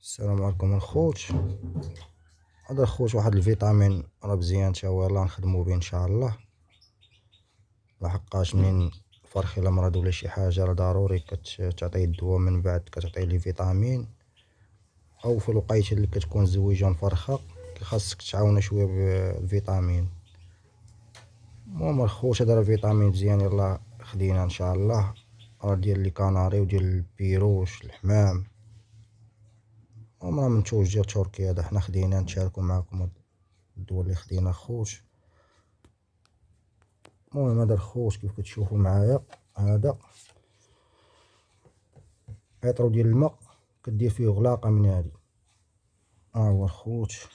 السلام عليكم الخوت. هذا الخوت واحد الفيتامين راه مزيان تا هو، يلاه نخدمو به ان شاء الله. لحقاش منين الفرخ الا مرض ولا شي حاجه راه ضروري كتعطيه الدواء، من بعد كتعطيه لي فيتامين. او في الوقيته اللي كتكون زويجه الفرخه خاصك تعاونها شويه بالفيتامين. المهم الخوت هذا راه فيتامين مزيان، يلاه خدينا ان شاء الله. راه ديال لي كناري وديال البيروش الحمام، راه منتوج ديال تركيا. هذا حنا خدينا نشاركو معكم الدول اللي خدينا خوت. المهم هذا الخوت كيف كتشوفوا معايا، هذا عطرو ديال الماء كدير فيه غلاقه من هادي. ها هو الخوت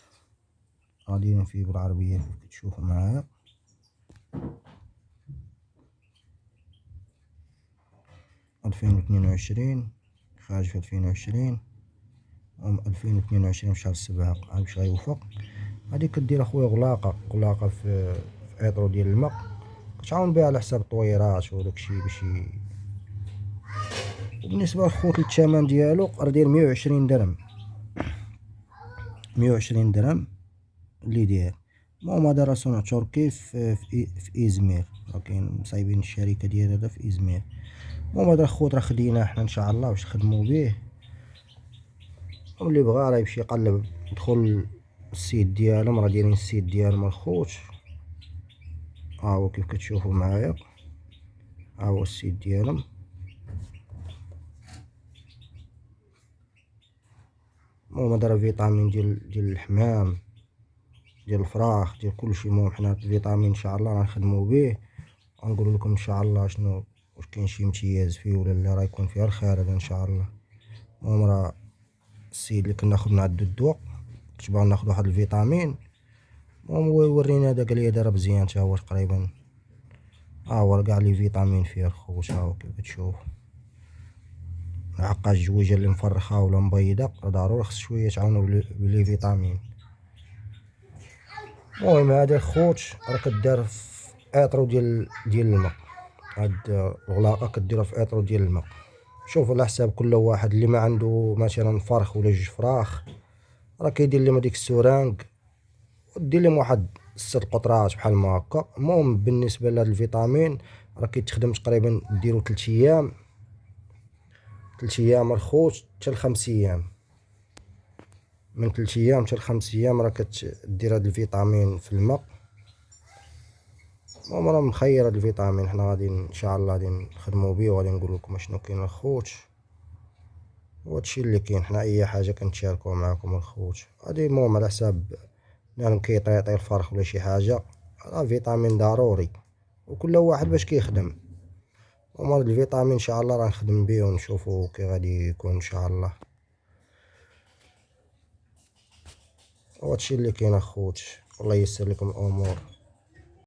غاديين فيه بالعربيه كيف كتشوفوا معايا. ألفين واثنين وعشرين، خارج في 2020 2022 في شهر 7 باش غيوفق. هادي كدير اخويا غلاقه في عطرو ديال الماء، كتعاون بها على حساب الطويرات وداكشي باش. وبالنسبه للخوت الثمن ديالو راه داير 120 درهم، 120 درهم اللي داير. المهم هذا راه صنع تركي في ازمير، راه كاين مصايبين الشركه ديال هذا في ازمير. المهم هذا الخوت راه خديناه حنا ان شاء الله باش نخدمو به. واللي بغا راه يمشي يقلب، يدخل السيت ديالهم، راه دايرين السيت ديالهم الخوت. ها هو كيف كتشوفوا معايا، ها هو السيت ديالهم. المهم هذا راه فيتامين ديال الحمام، ديال الفراخ، ديال كلشي. المهم حنا الفيتامين ان شاء الله غنخدمو به، غنقول لكم ان شاء الله شنو، واش كاين شي امتياز فيه ولا لا. راه يكون فيها الخير هذا ان شاء الله. المهم راه السيد اللي كناخد من عندو الدواء كنت باغي ناخد واحد الفيتامين، المهم هو ورينا هذا، قال لي هذا راه مزيان تا هو تقريبا. ها هو كاع لي فيتامين فيه الخوت. ها هو كيف كتشوف. لحقاش الجويجه اللي مفرخه ولا مبيضه راه ضروري خص شويه تعاونو بلي فيتامين. المهم هذا الخوت راه كدار في اطرو ديال الماء. هاد الغلاقه كديرها في اطرو ديال الماء. شوف على حساب كل واحد اللي ما عنده مثلا فرخ ولا جوج فراخ، راه كيدير لهم هذيك السورانك ودير لهم واحد 6 قطرات بحال ما هكا. المهم بالنسبه لهاد الفيتامين راه كيتخدم تقريبا ديرو 3 ايام، 3 ايام الخوت حتى ل 5 ايام. من 3 ايام حتى ل 5 ايام راه كدير هاد الفيتامين في الماء. المهم راه مخير هاد الفيتامين، حنا غادي ان شاء الله غادي نخدمو بيه وغادي نقول لكم شنو كاين الخوت. وهادشي اللي كاين، حنا اي حاجه كنتشاركوها معكم الخوت. هادي المهم على حساب نعلم كيطيطي الفرخ ولا شي حاجه، راه فيتامين ضروري وكل واحد باش كيخدم. المهم هاد الفيتامين ان شاء الله راه نخدم بيه ونشوفو كي غادي يكون ان شاء الله. وهادشي اللي كاين الخوت، الله ييسر لكم الامور.